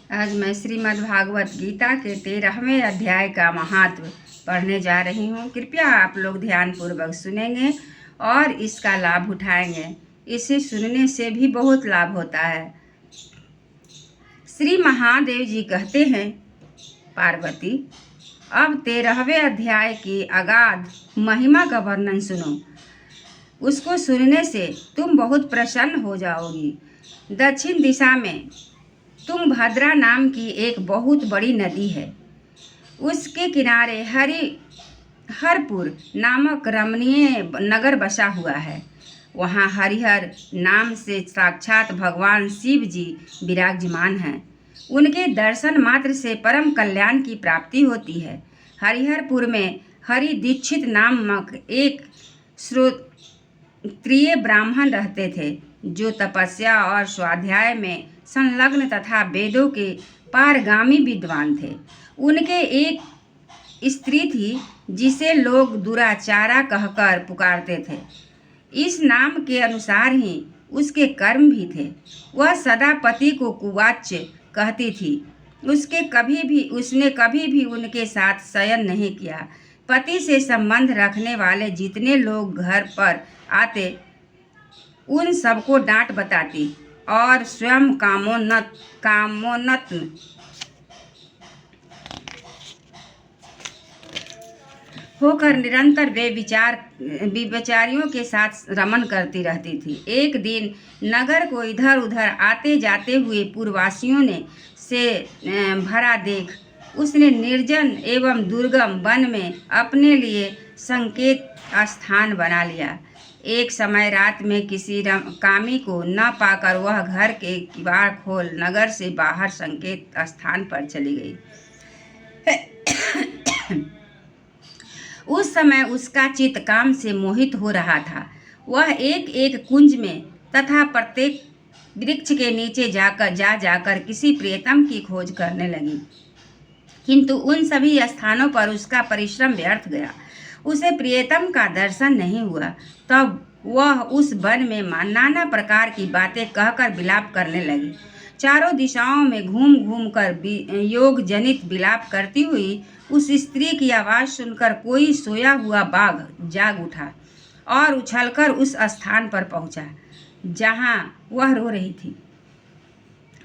आज मैं श्रीमद् भागवत गीता के 13वें अध्याय का महात्म पढ़ने जा रही हूँ। कृपया आप लोग ध्यानपूर्वक सुनेंगे और इसका लाभ उठाएंगे। इसे सुनने से भी बहुत लाभ होता है। श्री महादेव जी कहते हैं, पार्वती, अब 13वें अध्याय की अगाध महिमा का वर्णन सुनो। उसको सुनने से तुम बहुत प्रसन्न हो जाओगी। दक्षिण दिशा में तुंगभद्रा नाम की एक बहुत बड़ी नदी है। उसके किनारे हरिहरपुर नामक रमणीय नगर बसा हुआ है। वहाँ हरिहर नाम से साक्षात भगवान शिव जी विराजमान हैं। उनके दर्शन मात्र से परम कल्याण की प्राप्ति होती है। हरिहरपुर में हरि दीक्षित नामक एक श्रोत्रिय ब्राह्मण रहते थे, जो तपस्या और स्वाध्याय में संलग्न तथा वेदों के पारगामी विद्वान थे। उनके एक स्त्री थी, जिसे लोग दुराचारा कहकर पुकारते थे। इस नाम के अनुसार ही उसके कर्म भी थे। वह सदा पति को कुवाच्य कहती थी। उसने कभी भी उनके साथ शयन नहीं किया। पति से संबंध रखने वाले जितने लोग घर पर आते, उन सबको डांट बताती और स्वयं कामोन्नत होकर निरंतर विचारियों के साथ रमन करती रहती थी। एक दिन नगर को इधर उधर आते जाते हुए पूर्ववासियों से भरा देख उसने निर्जन एवं दुर्गम वन में अपने लिए संकेत स्थान बना लिया। एक समय रात में किसी कामी को न पाकर वह घर के किवाड़ खोल नगर से बाहर संकेत स्थान पर चली गई। उस समय उसका चित्त काम से मोहित हो रहा था। वह एक एक कुंज में तथा प्रत्येक वृक्ष के नीचे जाकर किसी प्रियतम की खोज करने लगी, किंतु उन सभी स्थानों पर उसका परिश्रम व्यर्थ गया। उसे प्रियतम का दर्शन नहीं हुआ। तब वह उस वन में नाना प्रकार की बातें कहकर विलाप करने लगी। चारों दिशाओं में घूम घूम कर योग जनित विलाप करती हुई उस स्त्री की आवाज़ सुनकर कोई सोया हुआ बाघ जाग उठा और उछलकर उस स्थान पर पहुंचा जहां वह रो रही थी।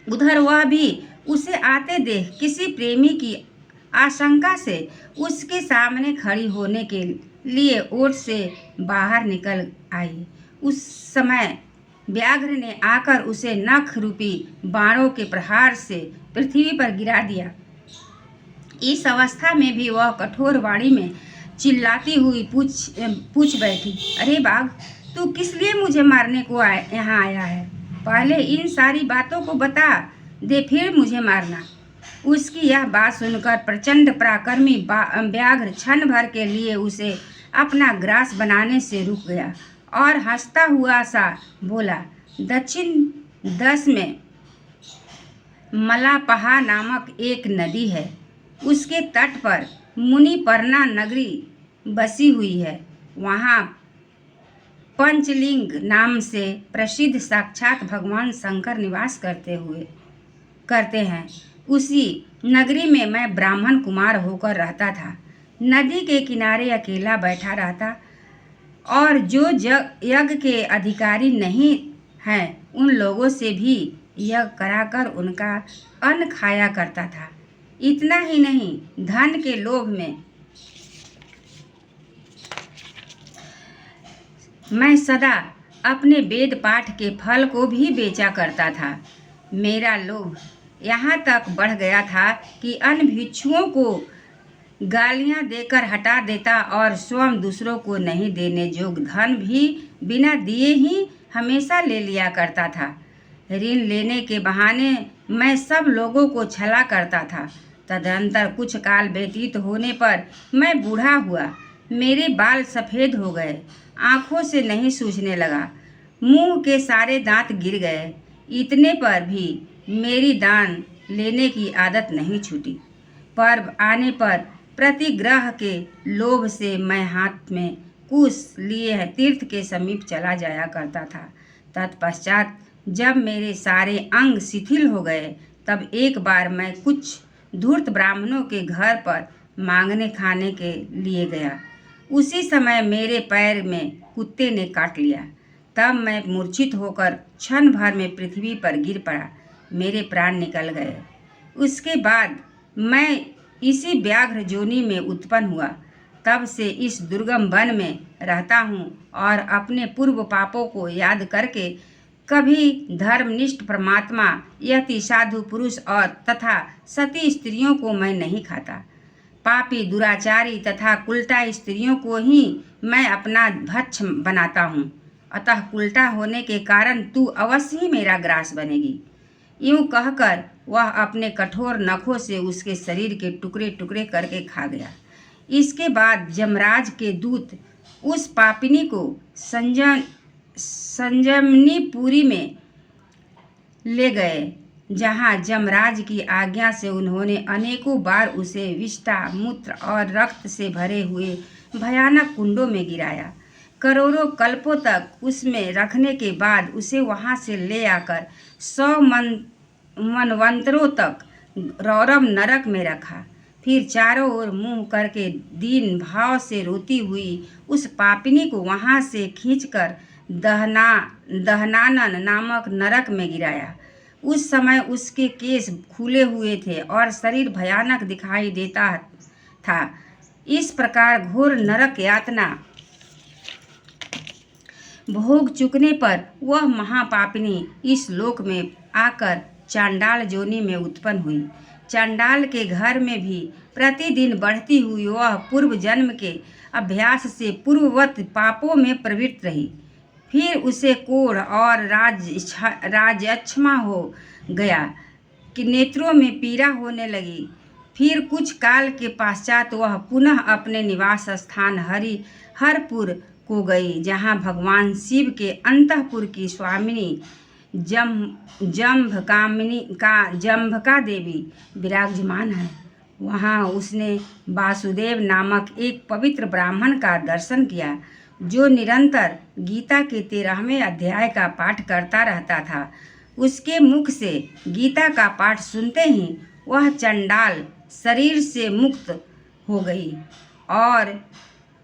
उधर वह भी उसे आते देख किसी प्रेमी की आशंका से उसके सामने खड़ी होने के लिए ओट से बाहर निकल आई। उस समय व्याघ्र ने आकर उसे नख रूपी बाणों के प्रहार से पृथ्वी पर गिरा दिया। इस अवस्था में भी वह कठोर वाणी में चिल्लाती हुई पूछ बैठी, अरे बाघ, तू किस लिए मुझे मारने को यहाँ आया है? पहले इन सारी बातों को बता दे, फिर मुझे मारना। उसकी यह बात सुनकर प्रचंड पराक्रमी व्याघ्र क्षण भर के लिए उसे अपना ग्रास बनाने से रुक गया और हंसता हुआ सा बोला, दक्षिण दश में मलापहा नामक एक नदी है। उसके तट पर मुनिपर्णा नगरी बसी हुई है। वहाँ पंचलिंग नाम से प्रसिद्ध साक्षात भगवान शंकर निवास करते हैं। उसी नगरी में मैं ब्राह्मण कुमार होकर रहता था। नदी के किनारे अकेला बैठा रहता और जो यज्ञ के अधिकारी नहीं हैं, उन लोगों से भी यज्ञ कराकर उनका अन्न खाया करता था। इतना ही नहीं, धन के लोभ में मैं सदा अपने वेद पाठ के फल को भी बेचा करता था। मेरा लोभ यहाँ तक बढ़ गया था कि अन्य भिक्षुओं को गालियाँ देकर हटा देता और स्वयं दूसरों को नहीं देने योग्य धन भी बिना दिए ही हमेशा ले लिया करता था। ऋण लेने के बहाने मैं सब लोगों को छला करता था। तदनंतर कुछ काल व्यतीत होने पर मैं बूढ़ा हुआ। मेरे बाल सफ़ेद हो गए, आँखों से नहीं सूझने लगा, मुंह के सारे दांत गिर गए। इतने पर भी मेरी दान लेने की आदत नहीं छूटी। पर्व आने पर प्रतिग्रह के लोभ से मैं हाथ में कुश लिए तीर्थ के समीप चला जाया करता था। तत्पश्चात जब मेरे सारे अंग शिथिल हो गए तब एक बार मैं कुछ धूर्त ब्राह्मणों के घर पर मांगने खाने के लिए गया। उसी समय मेरे पैर में कुत्ते ने काट लिया। तब मैं मूर्छित होकर क्षण भर में पृथ्वी पर गिर पड़ा। मेरे प्राण निकल गए। उसके बाद मैं इसी व्याघ्र जोनि में उत्पन्न हुआ। तब से इस दुर्गम वन में रहता हूँ और अपने पूर्व पापों को याद करके कभी धर्मनिष्ठ परमात्मा, यति साधु पुरुष और तथा सती स्त्रियों को मैं नहीं खाता। पापी, दुराचारी तथा कुलटा स्त्रियों को ही मैं अपना भक्ष्य बनाता हूँ। अतः कुलटा होने के कारण तू अवश्य ही मेरा ग्रास बनेगी। यूं कहकर वह अपने कठोर नखों से उसके शरीर के टुकड़े टुकड़े करके खा गया। इसके बाद यमराज के दूत उस पापिनी को संजमनीपुरी में ले गए, जहाँ यमराज की आज्ञा से उन्होंने अनेकों बार उसे विष्ठा, मूत्र और रक्त से भरे हुए भयानक कुंडों में गिराया। करोड़ों कल्पों तक उसमें रखने के बाद उसे वहाँ से ले आकर 100 मनवंतरों तक रौरव नरक में रखा। फिर चारों ओर मुंह करके दीन भाव से रोती हुई उस पापिनी को वहाँ से खींचकर दहनानन नामक नरक में गिराया। उस समय उसके केश खुले हुए थे और शरीर भयानक दिखाई देता था। इस प्रकार घोर नरक यातना भोग चुकने पर वह महापापिनी इस लोक में आकर चांडाल जोनि में उत्पन्न हुई। चांडाल के घर में भी प्रतिदिन बढ़ती हुई वह पूर्व जन्म के अभ्यास से पूर्ववत पापों में प्रवृत्त रही। फिर उसे कोढ़ और राजक्षमा हो गया कि नेत्रों में पीड़ा होने लगी। फिर कुछ काल के पश्चात वह पुनः अपने निवास स्थान हरिहरपुर को गई, जहाँ भगवान शिव के अंतःपुर की स्वामिनी जम्भका देवी विराजमान है। वहाँ उसने वासुदेव नामक एक पवित्र ब्राह्मण का दर्शन किया, जो निरंतर गीता के 13वें अध्याय का पाठ करता रहता था। उसके मुख से गीता का पाठ सुनते ही वह चंडाल शरीर से मुक्त हो गई और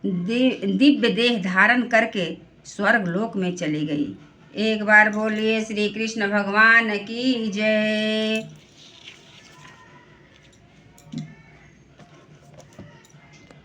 दिव्य देह धारण करके स्वर्ग लोक में चली गई। एक बार बोलिए श्री कृष्ण भगवान की जय।